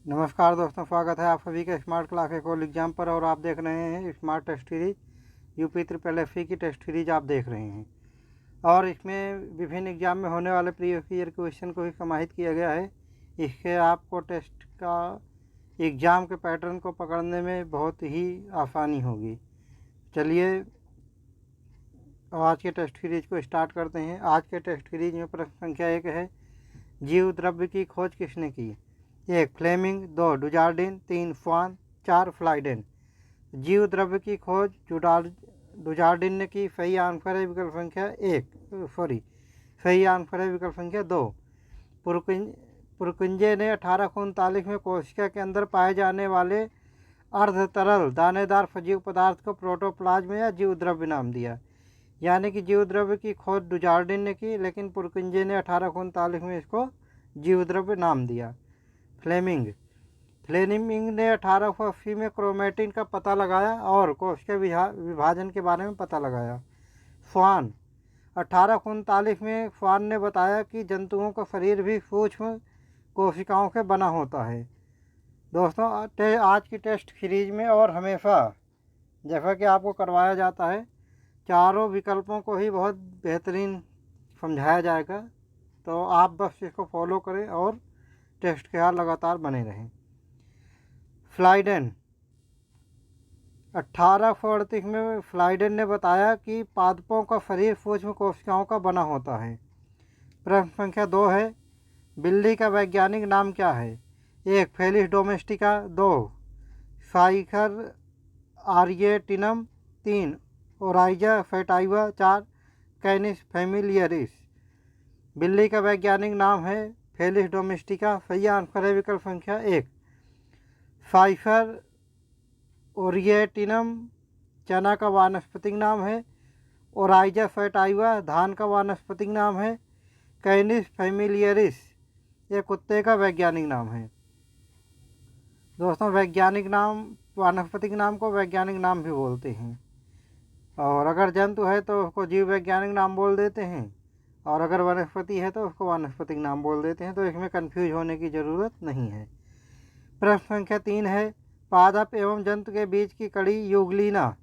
नमस्कार दोस्तों, स्वागत है आप सभी के स्मार्ट क्लास एकोल एग्ज़ाम पर। और आप देख रहे हैं smart test series UP triple F की टेस्ट सीरीज आप देख रहे हैं। और इसमें विभिन्न एग्ज़ाम में होने वाले प्रीवियस ईयर क्वेश्चन को भी समाहित किया गया है। इससे आपको टेस्ट का एग्ज़ाम के पैटर्न को पकड़ने में बहुत ही आसानी होगी। चलिए आज के टेस्ट सीरीज को स्टार्ट करते हैं। आज के टेस्ट सीरीज में प्रश्न संख्या 1 है, जीव द्रव्य की खोज किसने की? 1 फ्लेमिंग, 2 डुजार्डिन, 3 स्वान, 4 फ्लाइडेन। जीव द्रव्य की खोज डुजार्डिन ने की। सही आंसर है विकल्प संख्या सही आंसर है विकल्प संख्या 2। पुरकुंजे ने 1839 में कोशिका के अंदर पाए जाने वाले अर्ध तरल दानेदार सजीव पदार्थ को प्रोटोप्लाज्म या जीव द्रव्य नाम दिया। यानी कि जीव द्रव्य की खोज डुजार्डिन ने की, लेकिन पुरकुंजे ने 1839 में इसको जीव द्रव्य नाम दिया। फ्लेमिंग ने 1880 में क्रोमेटिन का पता लगाया और कोशिका विभाजन के बारे में पता लगाया। स्वान 1839 में स्वान ने बताया कि जंतुओं का शरीर भी सूक्ष्म कोशिकाओं से बना होता है। दोस्तों आज की टेस्ट सीरीज में और हमेशा जैसा कि आपको करवाया जाता है, चारों विकल्पों को ही बहुत बेहतरीन समझाया जाएगा। तो आप बस इसको फॉलो करें और टेस्ट के साथ लगातार बने रहें। फ्लाइडेन 1838 में फ्लाइडेन ने बताया कि पादपों का शरीर सूक्ष्म कोशिकाओं का बना होता है। प्रश्न संख्या 2 है, बिल्ली का वैज्ञानिक नाम क्या है? 1 फेलिस डोमेस्टिका, 2 साइखर आर्येटिनम, 3 ओराइजा फेटाइवा, 4 कैनिस फैमिलियरिस। बिल्ली का वैज्ञानिक नाम है फेलिस डोमेस्टिका। सही आंसर है विकल्प संख्या 1। साइफर ओरिएटिनम चना का वानस्पतिक नाम है। ओराइजा फेटाइवा धान का वानस्पतिक नाम है। कैनिस फैमिलियरिस ये कुत्ते का वैज्ञानिक नाम है। दोस्तों वैज्ञानिक नाम, वानस्पतिक नाम को वैज्ञानिक नाम भी बोलते हैं। और अगर जंतु है तो उसको जीव वैज्ञानिक नाम बोल देते हैं, और अगर वनस्पति है तो उसको वानस्पतिक नाम बोल देते हैं। तो इसमें कन्फ्यूज होने की ज़रूरत नहीं है। प्रश्न संख्या 3 है, पादप एवं जंतु के बीच की कड़ी युगलीना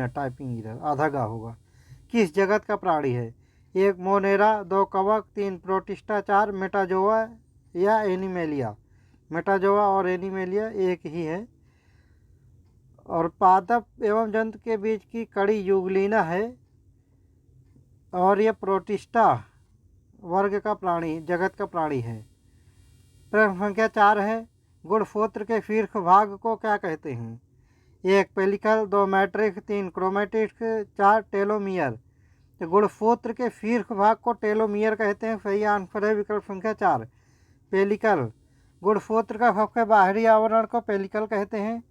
टाइपिंग इधर आधा गा होगा, किस जगत का प्राणी है? 1 मोनेरा, 2 कवक, 3 प्रोटिस्टा, 4 मेटाजोआ या एनिमेलिया। मेटाजोआ और एनिमेलिया एक ही है। और पादप एवं जंतु के बीच की कड़ी युगलीना है, और यह प्रोटिस्टा वर्ग का प्राणी, जगत का प्राणी है। प्रश्न संख्या 4 है, गुणसूत्र के शीर्ष भाग को क्या कहते हैं? 1 पेलिकल, 2 मैट्रिक्स, 3 क्रोमेटिक्स, 4 टेलोमियर। तो गुणसूत्र के शीर्ष भाग को टेलोमियर कहते हैं। सही आंसर है विकल्प संख्या 4 पेलिकल। गुणसूत्र का सबसे बाहरी आवरण को पेलिकल कहते हैं।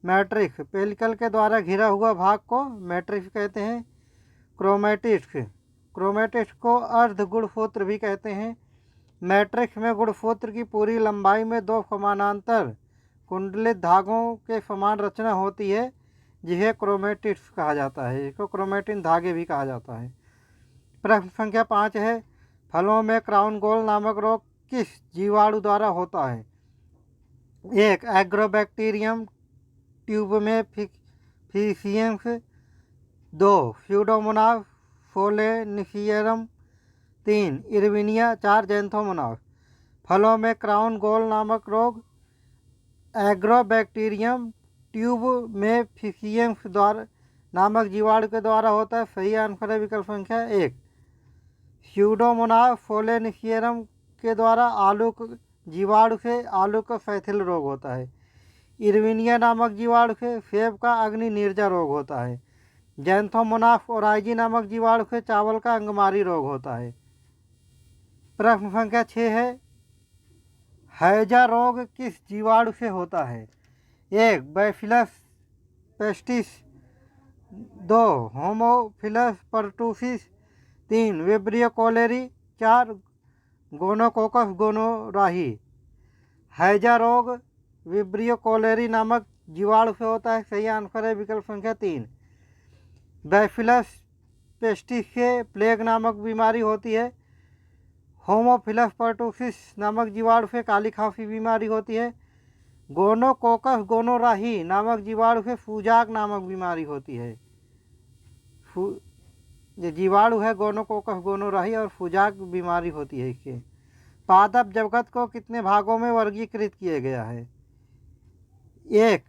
मैट्रिक्स पेलिकल के द्वारा घिरा हुआ भाग को मैट्रिक्स कहते हैं। क्रोमेटिक्स को अर्ध गुणसूत्र भी कहते हैं। मैट्रिक्स में गुणसूत्र की पूरी लंबाई में 2 समानांतर कुंडलित धागों के समान रचना होती है, जिसे क्रोमेटिक्स कहा जाता है। इसको क्रोमेटिन धागे भी कहा जाता है। प्रश्न संख्या 5 है, फलों में क्राउन गोल नामक रोग किस जीवाणु द्वारा होता है? 1 एग्रोबैक्टीरियम ट्यूब में फिशियंस, 2 स्यूडोमोनास फोलेनिफियरम, 3 इरविनिया, 4 जैंथोमोनास। फलों में क्राउन गोल नामक रोग एग्रोबैक्टीरियम ट्यूब में फिशियंस द्वारा नामक जीवाणु के द्वारा होता है। सही आंसर है विकल्प संख्या 1। स्यूडोमोनास फोलेनिफियरम के द्वारा जीवाणु से आलू का फैथिल रोग होता है। इरविनिया नामक जीवाणु से सेब का अग्नि निर्जा रोग होता है। जैंथोमोनास ओराइजी नामक जीवाणु से चावल का अंगमारी रोग होता है। प्रश्न संख्या 6 है, हैजा रोग किस जीवाणु से होता है? 1 bacillus pestis, 2 haemophilus pertussis, 3 vibrio cholerae, 4 gonococcus gonorrhoeae. हैजा रोग विब्रियो कोलेरी नामक जीवाणु से होता है। सही आंसर है विकल्प संख्या 3। बैसिलस पेस्टिस से प्लेग नामक बीमारी होती है। होमोफिलस पर्टुसिस नामक जीवाणु से काली खांसी बीमारी होती है। गोनोकोकस गोनोराही नामक जीवाणु से फूजाक नामक बीमारी होती है। ये जीवाणु है गोनोकोकस गोनोराही और फूजाक बीमारी होती है इसके। पादप जगत को कितने भागों में वर्गीकृत किया गया है? एक,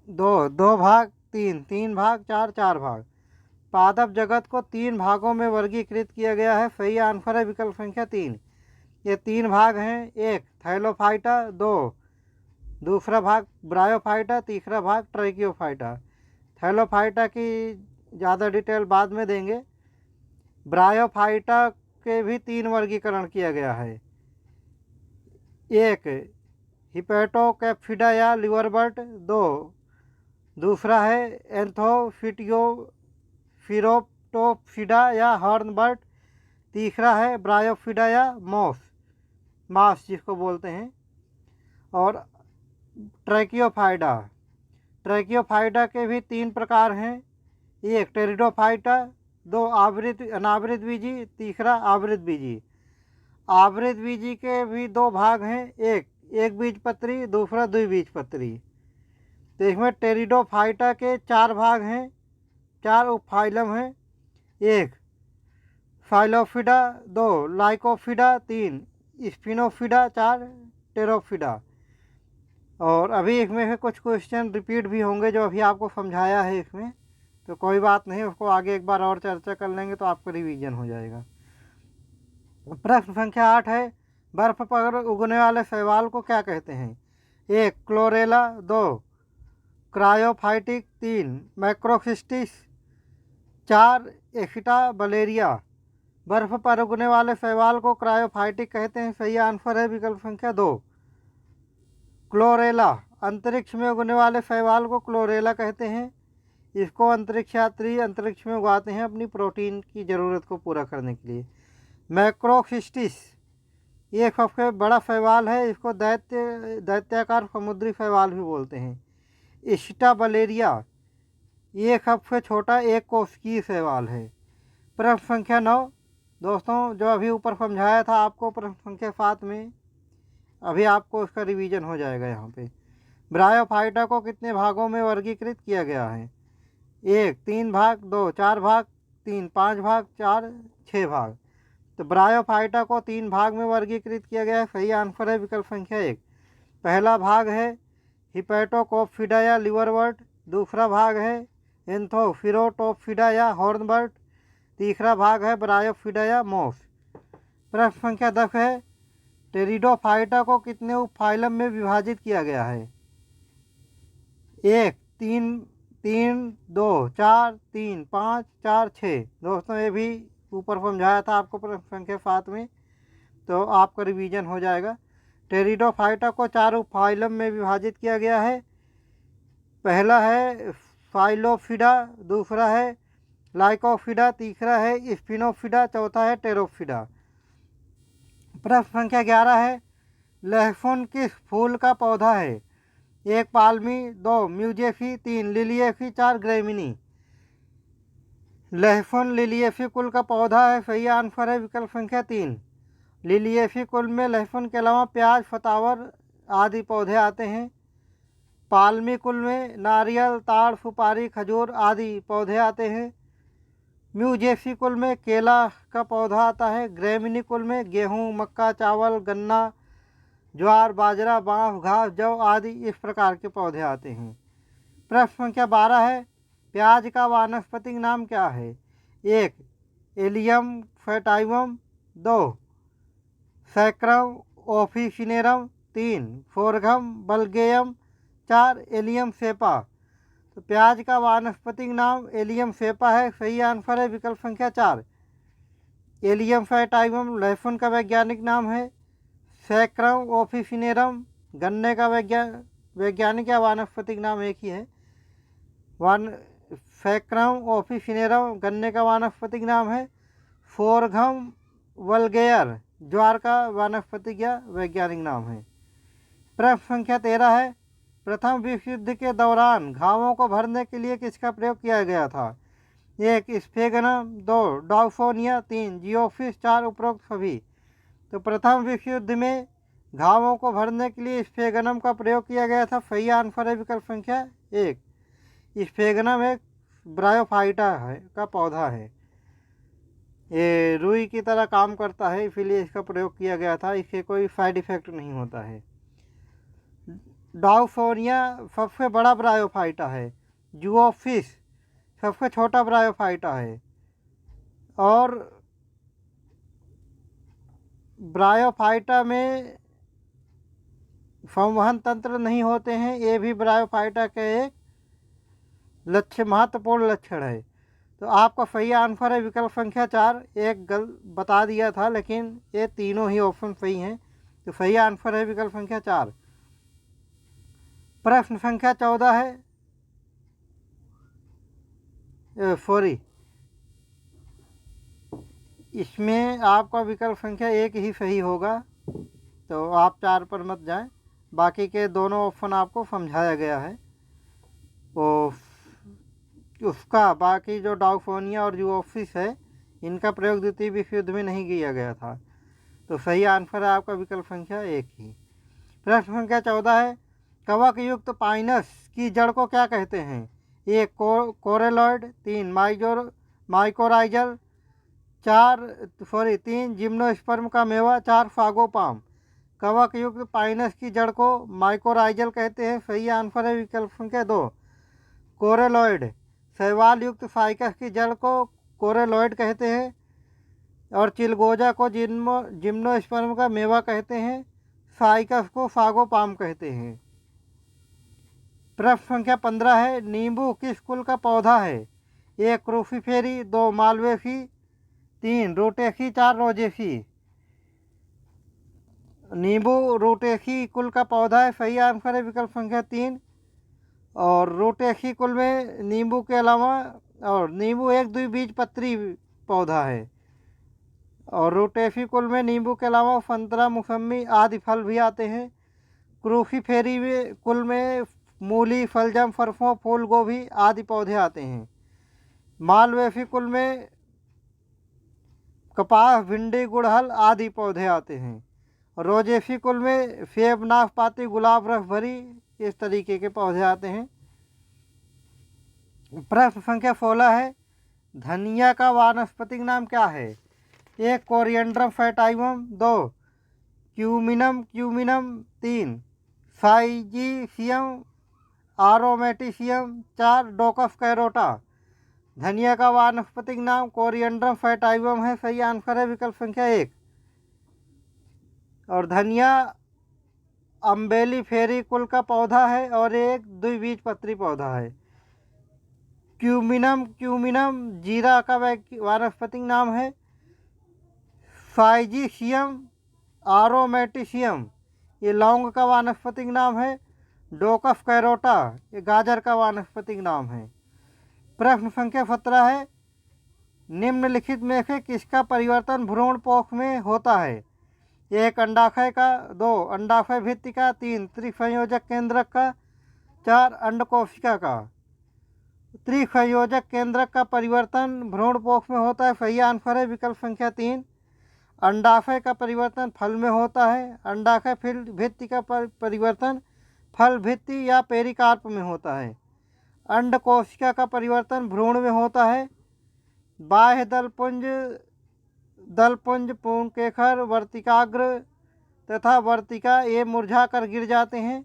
दो भाग, तीन भाग, चार भाग। पादप जगत को 3 भागों में वर्गीकृत किया गया है। सही आंसर है विकल्प संख्या 3। ये 3 भाग हैं। एक थैलोफाइटा, दूसरा भाग ब्रायोफाइटा, तीसरा भाग ट्रैकियोफाइटा। थैलोफाइटा की ज़्यादा डिटेल बाद में देंगे। ब्रायोफाइटा के भी 3 वर्गीकरण किया गया है। एक हिपेटोकैप्सिडा या लिवरबर्ट, दूसरा है एंथोफिटियोफिरोप्टोप्सिडा या हॉर्नबर्ट, तीसरा है ब्रायोफिडा या मास जिसको बोलते हैं। और ट्रैकियोफाइटा के भी 3 प्रकार हैं। एक टेरिडोफाइटा, 2 अनावृत बीजी, तीसरा आवृत बीजी। आवृत बीजी के भी 2 भाग हैं। एक बीजपत्री, दूसरा द्विबीजपत्री। तो इसमें टेरिडोफाइटा के 4 भाग हैं, 4 उपफाइलम हैं। एक फाइलोफिडा, 2 लाइकोफिडा, 3 स्पिनोफिडा, 4 टेरोफिडा। और अभी इसमें से कुछ क्वेश्चन रिपीट भी होंगे जो अभी आपको समझाया है इसमें, तो कोई बात नहीं, उसको आगे एक बार और चर्चा कर लेंगे तो आपको रिवीजन हो जाएगा। प्रश्न संख्या 8 है, बर्फ पर उगने वाले शैवाल को क्या कहते हैं? 1 क्लोरेला, 2 क्रायोफाइटिक, 3 मैक्रोसिस्टिस, 4 एफिटाबलेरिया। बर्फ पर उगने वाले शैवाल को क्रायोफाइटिक कहते हैं। सही आंसर है विकल्प संख्या 2 क्लोरेला। अंतरिक्ष में उगने वाले शैवाल को क्लोरेला कहते हैं। इसको अंतरिक्ष यात्री अंतरिक्ष में उगाते हैं अपनी प्रोटीन की ज़रूरत को पूरा करने के लिए। मैक्रोसिस्टिस ये सबसे बड़ा शैवाल है, इसको दैत्याकार समुद्री शैवाल भी बोलते हैं। एफिटाबलेरिया ये सबसे छोटा एक कोशिकीय शैवाल है। प्रश्न संख्या 9 दोस्तों, जो अभी ऊपर समझाया था आपको प्रश्न संख्या 7 में, अभी आपको उसका रिवीजन हो जाएगा यहाँ पे। ब्रायोफाइटा को कितने भागों में वर्गीकृत किया गया है? 1 3 भाग, 2 4 भाग, 3 5 भाग, 4 6 भाग। तो ब्रायोफाइटा को 3 भाग में वर्गीकृत किया गया है। सही आंसर है विकल्प संख्या 1। पहला भाग है हिपेटोकोप्सिडा या लिवरबर्ट, दूसरा भाग है एंथोफिरोटोप्सिडा या हॉर्नबर्ट, तीसरा भाग है ब्रायोफिडा या मोस। प्रश्न संख्या 10 है, टेरिडोफाइटा को कितने उपफाइलम में विभाजित किया गया है? 1 3 2 4 3 5 4 6। दोस्तों ये भी ऊपर समझाया था आपको प्रश्न संख्या 7 में, तो आपका रिवीजन हो जाएगा। टेरिडोफाइटा को 4 उपफाइलम में विभाजित किया गया है। पहला है फाइलोफिडा, दूसरा है लाइकोफिडा, तीसरा है स्पिनोफिडा, चौथा है टेरोफिडा। प्रश्न संख्या 11 है, लहसुन किस फूल का पौधा है? 1 पाल्मी, 2 म्यूजेसी, 3 लिलियेसी, 4 ग्रेमिनी। लहसुन लिलियेसी कुल का पौधा है। सही आंसर है विकल्प संख्या 3। लिलियेसी कुल में लहसुन के अलावा प्याज, फतावर आदि पौधे आते हैं। पाल्मी कुल में नारियल, ताड़, सुपारी, खजूर आदि पौधे आते हैं। म्यूजेसी कुल में केला का पौधा आता है। ग्रेमिनी कुल में गेहूँ, मक्का, चावल, गन्ना, ज्वार, बाजरा, बांस, घास, जौ आदि इस प्रकार के पौधे आते हैं। प्रश्न संख्या 12 है, प्याज का वानस्पतिक नाम क्या है? 1 allium sativum, 2 saccharum officinarum, 3 sorghum vulgare, 4 allium cepa. तो प्याज का वानस्पतिक नाम एलियम सेपा है। सही आंसर है विकल्प संख्या 4। एलियम फैटाइवम लहसुन का वैज्ञानिक नाम है। सैक्रम ऑफिसिनेरम गन्ने का वैज्ञानिक या वानस्पतिक नाम एक ही है। सैक्रम ऑफिसिनेरम गन्ने का वानस्पतिक नाम है। फोरगम वल्गेयर ज्वार का वानस्पतिक या वैज्ञानिक नाम है। प्रश्न संख्या 13 है, प्रथम विश्व युद्ध के दौरान घावों को भरने के लिए किसका प्रयोग किया गया था? 1 स्फेगनम, 2 डाउफोनिया, 3 जियोफिस, 4 उपरोक्त सभी। तो प्रथम विश्व युद्ध में घावों को भरने के लिए स्फेगनम का प्रयोग किया गया था। सही आंसर है विकल्प संख्या 1। स्फेगनम एक ब्रायोफाइटा है का पौधा है, ये रुई की तरह काम करता है, इसीलिए इसका प्रयोग किया गया था। इससे कोई साइड इफेक्ट नहीं होता है। डाउफोनिया सबसे बड़ा ब्रायोफाइटा है, जूओफिस सबसे छोटा ब्रायोफाइटा है, और ब्रायोफाइटा में संवहन तंत्र नहीं होते हैं, ये भी ब्रायोफाइटा का एक महत्वपूर्ण लक्षण है। तो आपका सही आंसर है विकल्प संख्या 4। एक बता दिया था, लेकिन ये तीनों ही ऑप्शन सही हैं। तो सही आंसर है विकल्प संख्या 4। प्रश्न संख्या 14 है, सॉरी, इसमें आपका विकल्प संख्या 1 ही सही होगा, तो आप 4 पर मत जाएं। बाकी के दोनों ऑप्शन आपको समझाया गया है। वो उसका बाकी जो डाउफोनिया और जूओफिस है, इनका प्रयोग द्वितीय विश्व युद्ध में नहीं किया गया था। तो सही आंसर है आपका विकल्प संख्या 1 ही। प्रश्न संख्या 14 है, कवक युक्त पाइनस की जड़ को क्या कहते हैं? 1 कोरेलॉइड, 3 माइकोराइजल, 3 जिम्नोस्पर्म का मेवा, 4 फागोपाम। कवक युक्त पाइनस की जड़ को माइकोराइजल कहते हैं। सही आंसर है विकल्प संख्या 2 कोरेलॉइड। शैवाल युक्त फाइकस की जड़ को कोरेलॉइड कहते हैं, और चिलगोजा को जिम्नोस्पर्म का मेवा कहते हैं। फाइकस को फागोपाम कहते हैं। प्रश्न संख्या 15 है, नींबू किस कुल का पौधा है? 1 क्रूसीफेरी, 2 मालवेसी, 3 रूटेसी, 4 रोजेसी। नींबू रूटेसी कुल का पौधा है। सही आंसर है विकल्प संख्या 3। और रूटेसी कुल में नींबू के अलावा, और नींबू एक द्विबीजपत्री पौधा है, और रूटेसी कुल में नींबू के अलावा संतरा, मौसमी आदि फल भी आते हैं। क्रूसीफेरी कुल में मूली, फलजम, सरसों, फूल गोभी आदि पौधे आते हैं। मालवेसी कुल में कपास, भिंडी, गुड़हल आदि पौधे आते हैं। रोजेसी कुल में सेब, नाशपाती, गुलाब, रसभरी इस तरीके के पौधे आते हैं। प्रश्न संख्या 16 है, धनिया का वानस्पतिक नाम क्या है? 1 कोरिएंड्रम फैटाइवम, 2 क्यूमिनम, 3 साइजीसियम आरोमेटिसियम, 4 डोकस कैरोटा। धनिया का वानस्पतिक नाम कोरिएंड्रम फैटाइवम है। सही आंसर है विकल्प संख्या 1। और धनिया अम्बेली फेरी कुल का पौधा है, और एक द्विबीजपत्री पौधा है। क्यूमिनम जीरा का वानस्पतिक नाम है। साइजीसियम आरोमेटिसियम ये लौंग का वानस्पतिक नाम है। डोकस कैरोटा ये गाजर का वानस्पतिक नाम है। प्रश्न संख्या 17 है, निम्नलिखित में से किसका परिवर्तन भ्रूण पोष में होता है? 1 अंडाशय का, 2 अंडाशय भित्ति का, 3 त्रिसंयोजक केंद्रक का, 4 अंडकोशिका का। त्रिसंयोजक केंद्रक का परिवर्तन भ्रूण पोष में होता है। सही आंसर है विकल्प संख्या 3। अंडाशय का परिवर्तन फल में होता है। अंडाशय भित्ति का परिवर्तन फल भित्ति या पेरिकार्प में होता है। अंडकोशिका का परिवर्तन भ्रूण में होता है। बाह्य दलपुंज पुंकेसर, वर्तिकाग्र तथा वर्तिका ये मुरझा कर गिर जाते हैं।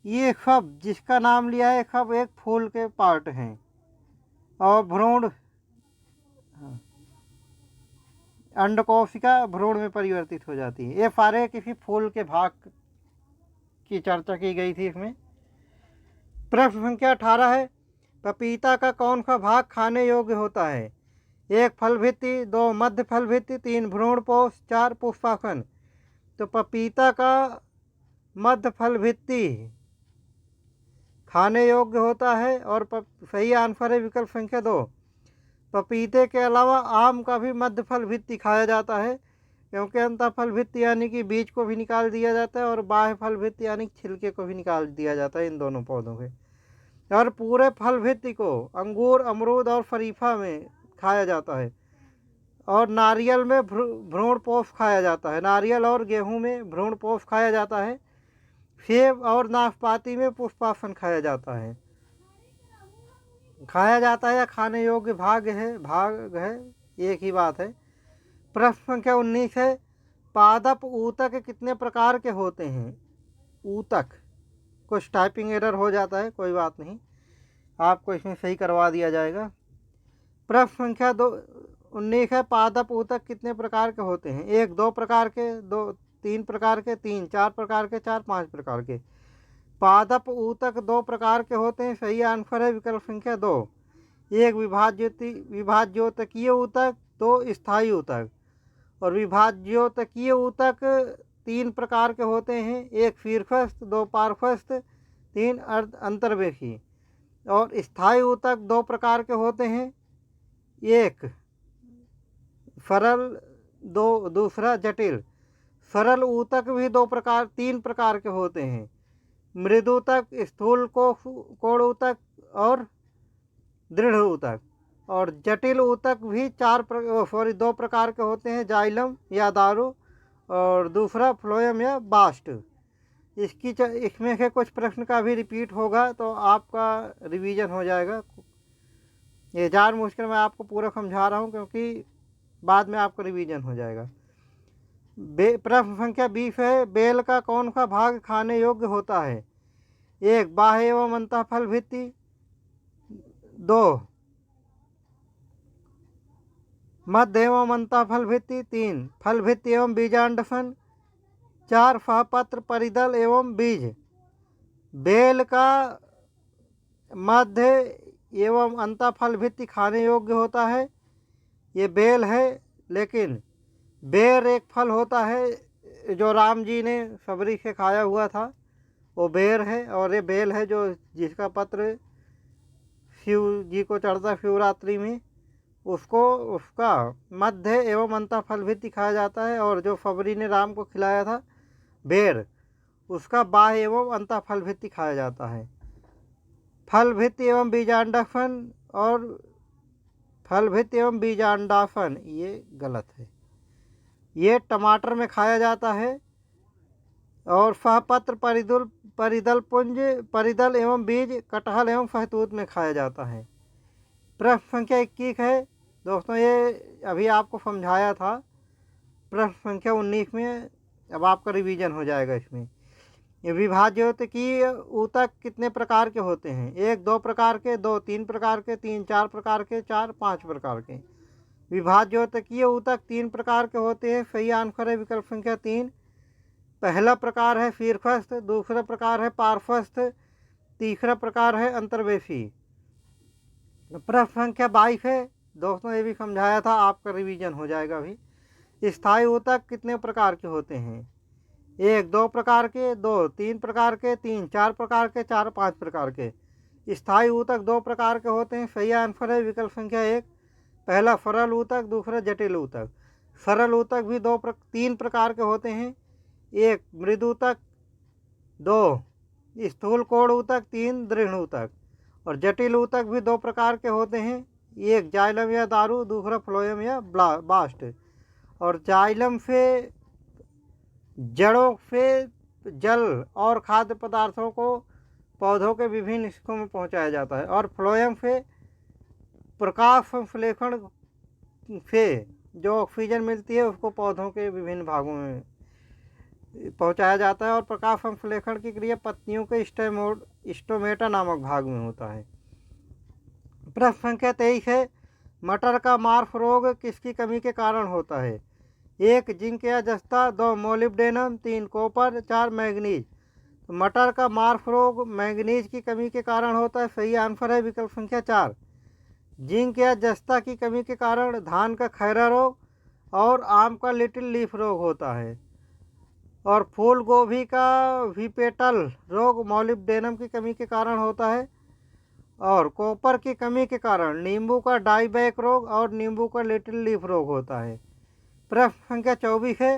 ये सब जिसका नाम लिया है सब एक फूल के पार्ट हैं, और भ्रूण अंडकोशिका भ्रूण में परिवर्तित हो जाती है। ये सारे किसी फूल के भाग की चर्चा की गई थी इसमें। प्रश्न संख्या 18 है, पपीता का कौन सा भाग खाने योग्य होता है? 1 फल भित्ति, 2 मध्य फल भित्ति, 3 भ्रूणपोष, 4 पुष्पासन। तो पपीता का मध्य फल भित्ति खाने योग्य होता है, और सही आंसर है विकल्प संख्या 2। पपीते के अलावा आम का भी मध्य फल भित्ति खाया जाता है, क्योंकि अंतः फल भित्ति यानी कि बीज को भी निकाल दिया जाता है, और बाह्य फल भित्ति यानी छिलके को भी निकाल दिया जाता है इन दोनों पौधों के। और पूरे फल भित्ति को अंगूर, अमरूद और फरीफा में खाया जाता है। और नारियल में भ्रूण पोष खाया जाता है। नारियल और गेहूं में भ्रूण पोष खाया जाता है। सेब और नाशपाती में पुष्पासन खाया जाता है। खाया जाता है या खाने योग्य भाग है, एक ही बात है। प्रश्न संख्या 19 है, पादप ऊतक कितने प्रकार के होते हैं? ऊतक, कुछ टाइपिंग एरर हो जाता है, कोई बात नहीं, आपको इसमें सही करवा दिया जाएगा। प्रश्न संख्या 19 है, पादप ऊतक कितने प्रकार के होते हैं? 1, 2 प्रकार के, 2, 3 प्रकार के, 3, 4 प्रकार के, 4, 5 प्रकार के। पादप ऊतक 2 प्रकार के होते हैं। सही आंसर है विकल्प संख्या 2। 1 विभाज्योतकीय ऊतक, 2 स्थायी ऊतक। और विभाज्योतकीय ऊतक 3 प्रकार के होते हैं। 1 शीर्षस्थ, 2 पार्श्वस्थ, 3 अंतर्वेशी। और स्थायी ऊतक 2 प्रकार के होते हैं। 1 सरल, दूसरा जटिल। सरल ऊतक भी 3 प्रकार के होते हैं। मृदूतक, स्थूल कोण ऊतक और दृढ़ ऊतक। और जटिल ऊतक भी 2 प्रकार के होते हैं, जाइलम या दारू और दूसरा फ्लोएम या बास्ट। इसमें से कुछ प्रश्न का भी रिपीट होगा तो आपका रिवीजन हो जाएगा। ये जार मुश्किल मैं आपको पूरा समझा रहा हूँ क्योंकि बाद में आपका रिवीजन हो जाएगा। प्रश्न संख्या 20 है, बेल का कौन सा भाग खाने योग्य होता है? 1 बाह्य एवं अंतःफल भित्ति, 2 मध्य एवं अंतःफल भित्ति, 3 फल भित्ति एवं बीजांडफन, 4 सहपत्र परिदल एवं बीज। बेल का मध्य एवं अंतःफल भित्ति खाने योग्य होता है, ये बेल है। लेकिन बेर एक फल होता है जो राम जी ने सबरी से खाया हुआ था, वो बेर है। और ये बेल है जो जिसका पत्र शिव जी को चढ़ता शिवरात्रि में, उसका मध्य एवं अंतःफल भित्ति खाया जाता है। और जो सबरी ने राम को खिलाया था बेर, उसका बाह्य एवं अंतःफल भित्ति खाया जाता है। फल भित्ति एवं बीजांडाफन और फल भित्ति एवं बीजांडाफन ये गलत है, ये टमाटर में खाया जाता है। और सहपत्र परिदल एवं बीज कटहल एवं शहतूत में खाया जाता है। प्रश्न संख्या 21 है दोस्तों, ये अभी आपको समझाया था प्रश्न संख्या 19 में, अब आपका रिवीजन हो जाएगा इसमें। ये विभाज्योतकीय ऊतक कितने प्रकार के होते हैं? 1 2 प्रकार के, 2 3 प्रकार के, 3 4 प्रकार के, 4 5 प्रकार के। विभाज्योतकीय ऊतक 3 प्रकार के होते हैं। सही आंसर है विकल्प संख्या 3। पहला प्रकार है शीर्षस्थ, दूसरा प्रकार है पार्श्वस्थ, तीसरा प्रकार है अंतर्वेशी। प्रश्न संख्या 22 है दोस्तों, ये भी समझाया था, आपका रिवीजन हो जाएगा अभी। स्थायी ऊतक कितने प्रकार के होते हैं? 1 2 प्रकार के, 2 3 प्रकार के, 3 4 प्रकार के, 4 5 प्रकार के। स्थायी ऊतक 2 प्रकार के होते हैं। सही आंसर है विकल्प संख्या 1। पहला सरल ऊतक, दूसरा जटिल ऊतक। सरल ऊतक भी 3 प्रकार के होते हैं। 1 मृदूतक, 2 स्थूल कोण ऊतक, 3 दृढ़ ऊतक। और जटिल ऊतक भी 2 प्रकार के होते हैं। 1 जाइलम या दारू, दूसरा फ्लोएम या बास्ट। और जाइलम से जड़ों से जल और खाद्य पदार्थों को पौधों के विभिन्न हिस्सों में पहुंचाया जाता है। और फ्लोएम से प्रकाश संश्लेषण से जो ऑक्सीजन मिलती है उसको पौधों के विभिन्न भागों में पहुंचाया जाता है। और प्रकाश संश्लेषण की क्रिया पत्तियों के स्टोमेटा नामक भाग में होता है। प्रश्न संख्या 23 है, मटर का मार्फ रोग किसकी कमी के कारण होता है? 1 जिंक या जस्ता, 2 मोलिब्डेनम, 3 कॉपर, 4 मैंगनीज। तो मटर का मार्फ रोग मैंगनीज की कमी के कारण होता है। सही आंसर है विकल्प संख्या 4। जिंक या जस्ता की कमी के कारण धान का खैरा रोग और आम का लिटिल लीफ रोग होता है। और फूल गोभी का विपेटल रोग मॉलिब्डेनम की कमी के कारण होता है। और कॉपर की कमी के कारण नींबू का डाईबैक रोग और नींबू का लिटिल लीफ रोग होता है। प्रश्न संख्या 24 है,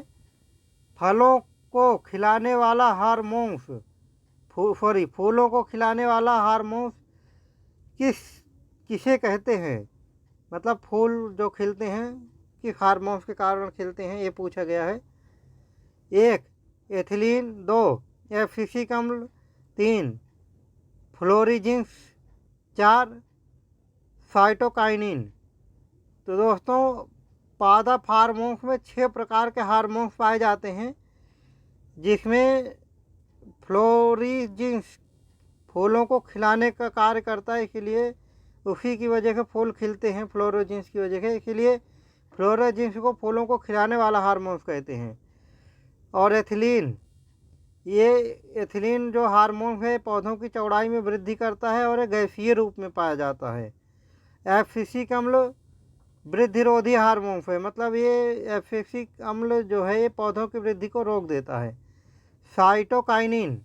फलों को खिलाने वाला हार्मोन्स फूलों को खिलाने वाला हार्मोन्स किसे कहते हैं, मतलब फूल जो खिलते हैं किस हार्मोन्स के कारण खिलते हैं, ये पूछा गया है। 1 एथिलीन, 2 एब्सिसिक अम्ल, 3 फ्लोरीजिंस, 4 साइटोकाइनिन। तो दोस्तों पादप हार्मोन्स में 6 प्रकार के हार्मोन्स पाए जाते हैं, जिसमें फ्लोरीजिंस फूलों को खिलाने का कार्य करता है, इसीलिए उसी की वजह से फूल खिलते हैं, फ्लोरोजिंस की वजह से, इसीलिए फ्लोरोजिंस को फूलों को खिलाने वाला हार्मोन्स कहते हैं। और एथिलीन, ये एथिलीन जो हार्मोन है पौधों की चौड़ाई में वृद्धि करता है और ये गैसीय रूप में पाया जाता है। एब्सिसिक अम्ल वृद्धिरोधी हार्मोन है, मतलब ये एब्सिसिक अम्ल जो है ये पौधों की वृद्धि को रोक देता है। साइटोकाइनिन,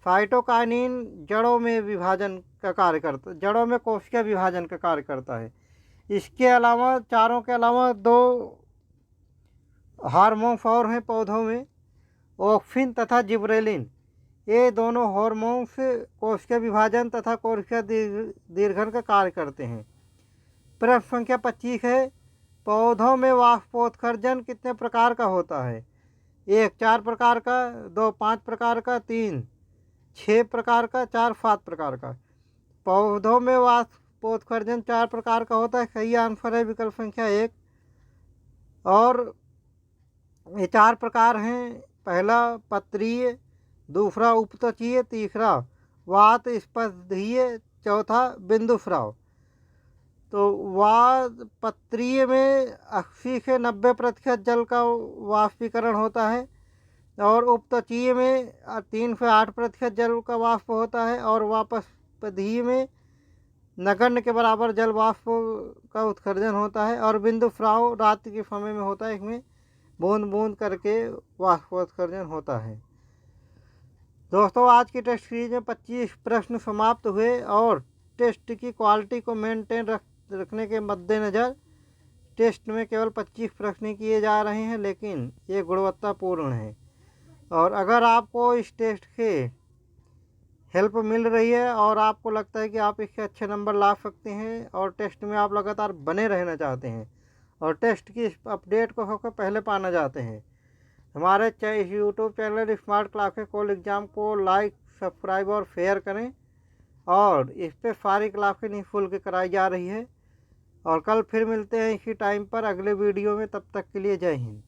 साइटोकाइनिन जड़ों में विभाजन का कार्य करता है, जड़ों में कोशिका विभाजन का कार्य करता है। इसके अलावा चारों के अलावा 2 हार्मोन्स और हैं पौधों में, ऑक्सिन तथा जिब्रेलिन। ये दोनों हार्मोन्स कोशिका विभाजन तथा कोशिका दीर्घन का कार्य करते हैं। प्रश्न संख्या 25 है, पौधों में वाष्पोत्सर्जन कितने प्रकार का होता है? 1 4 प्रकार का, 2 5 प्रकार का, 3 6 प्रकार का, 4 7 प्रकार का। पौधों में वाष्पोत्सर्जन 4 प्रकार का होता है, सही आंसर है विकल्प संख्या 1। और ये 4 प्रकार हैं, पहला पत्रीय, दूसरा उपत्वचीय, तीसरा वातस्पंदीय, चौथा बिंदुस्राव। तो पत्रीय में 80 से 90% जल का वाष्पीकरण होता है, और उपत्वचीय में 3 से 8% जल का वाष्प होता है, और वातस्पंदीय में नगण्य के बराबर जल वाष्प का उत्सर्जन होता है, और बिंदुस्राव रात के समय में होता है, इसमें बूंद बूंद करके वाष्पोत्सर्जन होता है। दोस्तों आज की टेस्ट सीरीज में 25 प्रश्न समाप्त हुए, और टेस्ट की क्वालिटी को मेंटेन रखने के मद्देनज़र टेस्ट में केवल 25 प्रश्न किए जा रहे हैं, लेकिन ये गुणवत्तापूर्ण है। और अगर आपको इस टेस्ट से हेल्प मिल रही है और आपको लगता है कि आप इसके अच्छे नंबर ला सकते हैं, और टेस्ट में आप लगातार बने रहना चाहते हैं, और टेस्ट की अपडेट को सबसे पहले पाना चाहते हैं, हमारे यूट्यूब चैनल स्मार्ट क्लासेस कोल एग्ज़ाम को लाइक, सब्सक्राइब और शेयर करें। और इस पर सारी क्लासें निःशुल्क कराई जा रही है। और कल फिर मिलते हैं इसी टाइम पर अगले वीडियो में, तब तक के लिए जय हिंद।